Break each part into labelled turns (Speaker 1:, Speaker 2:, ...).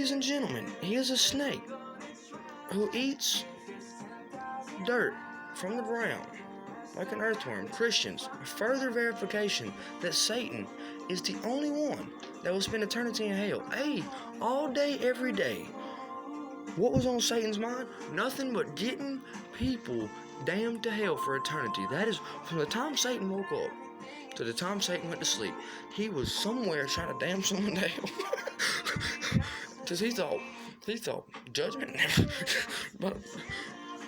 Speaker 1: Ladies and gentlemen, he is a snake who eats dirt from the ground like an earthworm. Christians, further verification that Satan is the only one that will spend eternity in hell. Hey, all day, every day. What was on Satan's mind? Nothing but getting people damned to hell for eternity. That is, from the time Satan woke up to the time Satan went to sleep, he was somewhere trying to damn someone to hell. Because he thought judgment. But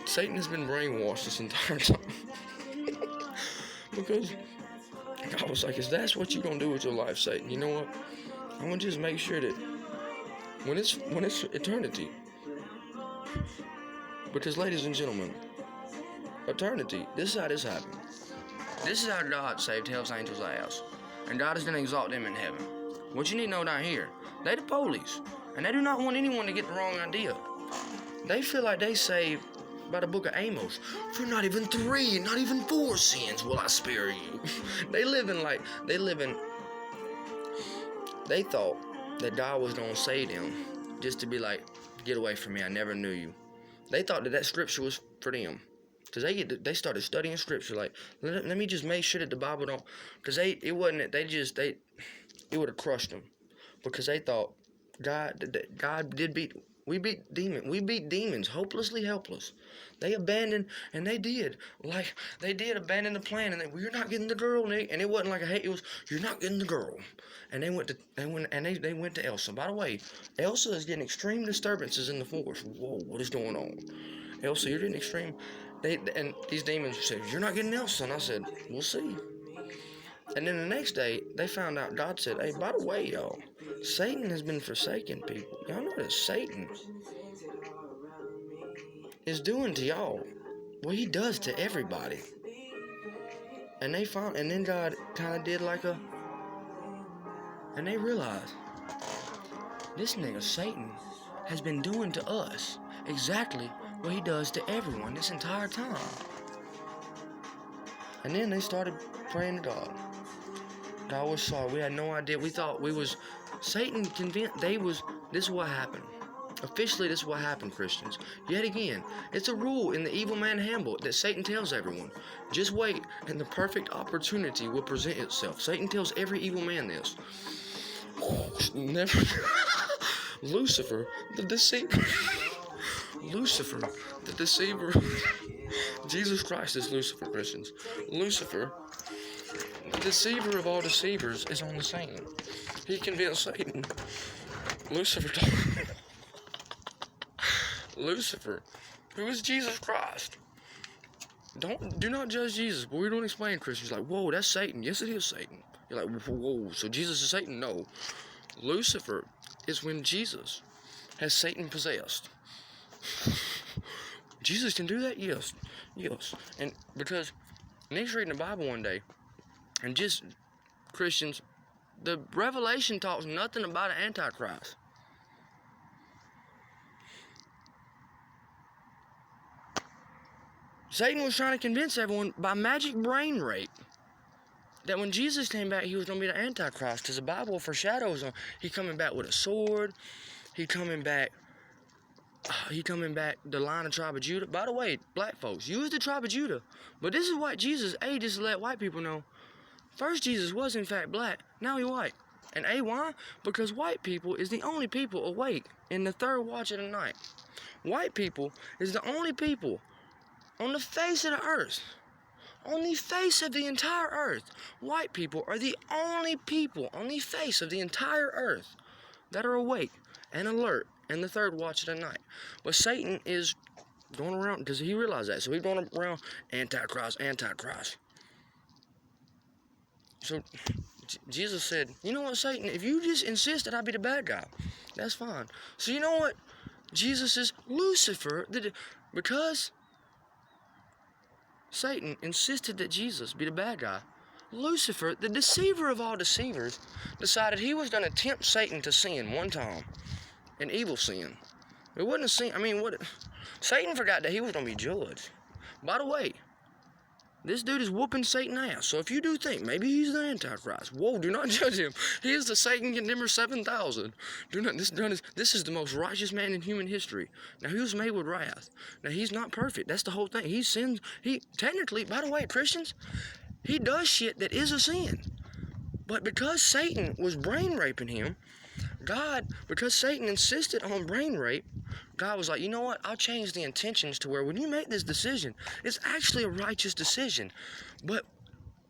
Speaker 1: Satan has been brainwashed this entire time. Because God was like, is that what you're going to do with your life, Satan? You know what? I'm going to just make sure that when it's eternity. Because, ladies and gentlemen, eternity, this is how this happened. This is how God saved hell's angels' ass. And God is going to exalt them in heaven. What you need to know down here, they the police. And they do not want anyone to get the wrong idea. They feel like they saved by the book of Amos. For not even 3, not even 4 sins will I spare you. They thought that God was going to save them just to be like, get away from me, I never knew you. They thought that scripture was for them. Because they started studying scripture like, let me just make sure that the Bible don't, because it would have crushed them. Because they thought God did we beat demons, hopelessly helpless. They abandoned, and they did abandon the plan, and we're not getting the girl, Nick. And it wasn't like it was, you're not getting the girl. And they went to Elsa. By the way, Elsa is getting extreme disturbances in the force. Whoa, what is going on? Elsa, you're getting extreme. And these demons said, you're not getting Elsa. And I said, we'll see. And then the next day, they found out, God said, hey, by the way, y'all, Satan has been forsaken, people. Y'all know that Satan is doing to y'all what he does to everybody. And then God kind of did and they realized, this nigga Satan has been doing to us exactly what he does to everyone this entire time. And then they started praying to God. God was sorry. We had no idea. We thought Satan convinced, this is what happened. Officially, this is what happened, Christians. Yet again, it's a rule in the evil man handbook that Satan tells everyone. Just wait, and the perfect opportunity will present itself. Satan tells every evil man this. Never. Lucifer, the deceiver. Lucifer, the deceiver. Jesus Christ is Lucifer, Christians. Lucifer, the deceiver of all deceivers, is on the scene. He convinced Satan. Lucifer, who is Jesus Christ. Do not judge Jesus, but we don't explain Christians like, whoa, that's Satan. Yes, it is Satan. You're like, whoa, so Jesus is Satan? No. Lucifer is when Jesus has Satan possessed. Jesus can do that? Yes. And because Nick's reading the Bible one day, and just Christians, the Revelation talks nothing about an Antichrist. Satan was trying to convince everyone by magic brain rape that when Jesus came back, he was going to be the Antichrist, because the Bible foreshadows him. He coming back with a sword. He coming back the line of tribe of Judah. By the way, black folks, you is the tribe of Judah. But this is what Jesus, just to let white people know. First, Jesus was in fact black. Now he white. And why? Because white people is the only people awake in the third watch of the night. White people is the only people on the face of the earth. On the face of the entire earth. White people are the only people on the face of the entire earth that are awake and alert in the third watch of the night. But Satan is going around, because he realized that. So he's going around, Antichrist. So Jesus said, you know what, Satan, if you just insist that I be the bad guy, that's fine. So you know what? Jesus is Lucifer, because Satan insisted that Jesus be the bad guy. Lucifer, the deceiver of all deceivers, decided he was going to tempt Satan to sin one time. An evil sin. It wasn't a sin. Satan forgot that he was going to be judged. By the way, This dude is whooping Satan ass. So if you do think maybe he's the Antichrist, whoa, do not judge him. He is the Satan condemner 7000. This is the most righteous man in human history. Now he was made with wrath. Now he's not perfect. That's the whole thing. He sins. He technically, by the way, Christians, he does shit that is a sin. But because Satan was brain raping him, because Satan insisted on brain rape, God was like, you know what? I'll change the intentions to where when you make this decision, it's actually a righteous decision. But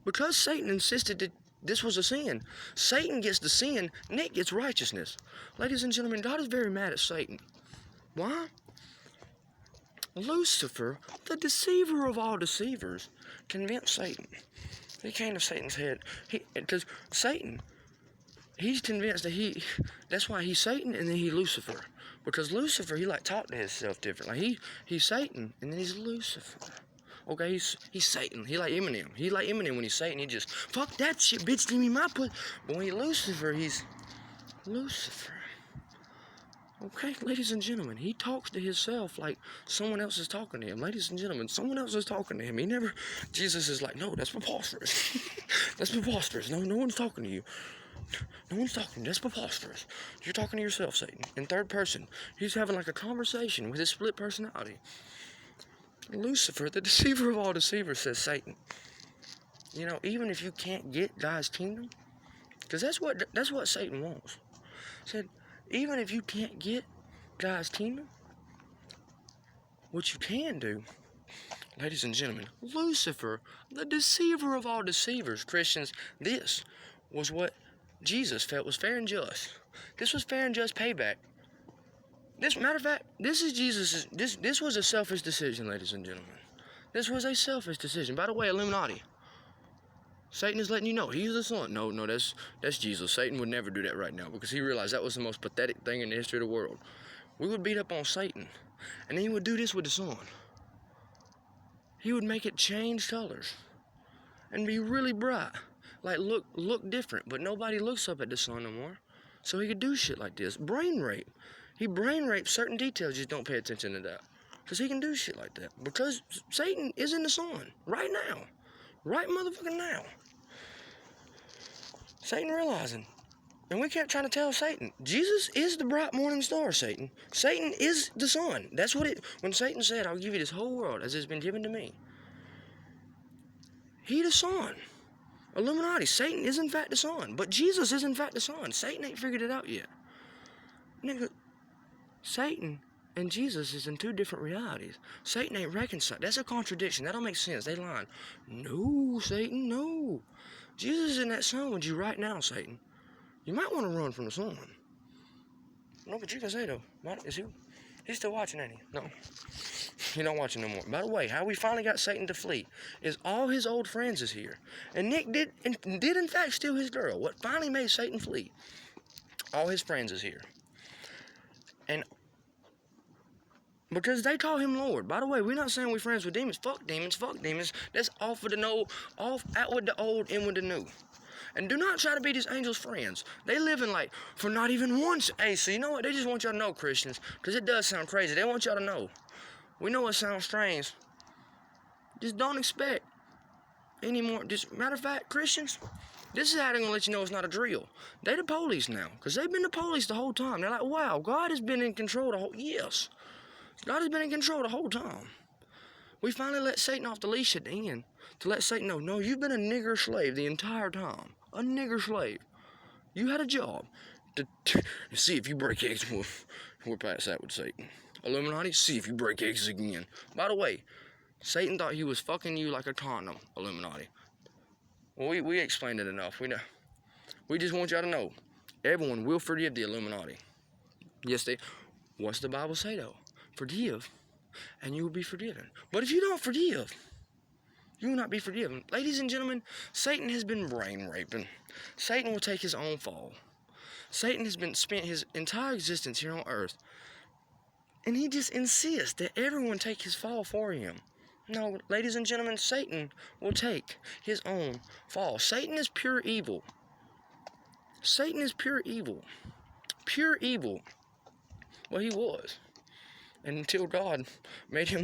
Speaker 1: because Satan insisted that this was a sin, Satan gets the sin, Nick gets righteousness. Ladies and gentlemen, God is very mad at Satan. Why? Lucifer, the deceiver of all deceivers, convinced Satan. He came to Satan's head. Because Satan, he's convinced that that's why he's Satan and then he's Lucifer. Because Lucifer, he talked to himself different. He's Satan and then he's Lucifer. Okay, he's Satan. He like Eminem. He like Eminem when he's Satan. He just, fuck that shit, bitch, give me my pussy. But when he's Lucifer, he's Lucifer. Okay, ladies and gentlemen, he talks to himself like someone else is talking to him. Ladies and gentlemen, someone else is talking to him. Jesus is like, no, that's preposterous. That's preposterous. No one's talking to you. No one's talking. That's preposterous. You're talking to yourself, Satan. In third person, he's having a conversation with his split personality. Lucifer, the deceiver of all deceivers, says, Satan, even if you can't get God's kingdom, because that's what Satan wants. Said, even if you can't get God's kingdom, what you can do, ladies and gentlemen, Lucifer, the deceiver of all deceivers, Christians, this was what Jesus felt was fair and just. This was fair and just payback. Matter of fact, this is Jesus', this was a selfish decision, ladies and gentlemen. This was a selfish decision. By the way, Illuminati, Satan is letting you know he's the son. No, that's Jesus. Satan would never do that right now because he realized that was the most pathetic thing in the history of the world. We would beat up on Satan, and then he would do this with the sun. He would make it change colors and be really bright, look different, but nobody looks up at the sun no more. So he could do shit like this. Brain rape. He brain rapes certain details. Just don't pay attention to that, because he can do shit like that because Satan is in the sun right now, right motherfucking now. Satan realizing. And we kept trying to tell Satan, Jesus is the bright morning star, Satan. Satan is the sun. That's when Satan said, I'll give you this whole world as it's been given to me. He the sun. Illuminati, Satan is in fact the sun. But Jesus is in fact the sun. Satan ain't figured it out yet. Nigga, Satan and Jesus is in two different realities. Satan ain't reconciled. That's a contradiction. That don't make sense. They lying. No, Satan, no. Jesus is in that sun with you right now, Satan. You might want to run from the sun. No, but you can say though. He's still watching, ain't he? No. He's not watching no more. By the way, how we finally got Satan to flee is all his old friends is here. And Nick did in fact steal his girl. What finally made Satan flee? All his friends is here. And because they call him Lord. By the way, we're not saying we're friends with demons. Fuck demons, fuck demons. That's off with the no, out with the old, in with the new. And do not try to be these angels' friends. They live in for not even once. Hey, so you know what? They just want y'all to know, Christians, because it does sound crazy. They want y'all to know. We know it sounds strange. Just don't expect any more. Matter of fact, Christians, this is how they're going to let you know it's not a drill. They the police now, because they've been the police the whole time. They're like, wow, God has been in control the whole... Yes. God has been in control the whole time. We finally let Satan off the leash at the end to let Satan know, no, you've been a nigger slave the entire time. A nigger slave. You had a job to see if you break eggs. We're past that with Satan. Illuminati, see if you break eggs again. By the way, Satan thought he was fucking you like a condom, Illuminati. Well, we explained it enough. We know. We just want y'all to know, everyone will forgive the Illuminati. Yes, what's the Bible say though? Forgive, and you will be forgiven. But if you don't forgive, you will not be forgiven. Ladies and gentlemen, Satan has been brain raping. Satan will take his own fall. Satan has spent his entire existence here on earth, and he just insists that everyone take his fall for him. No, ladies and gentlemen, Satan will take his own fall. Satan is pure evil. Satan is pure evil. Pure evil. Well, he was. And until God made him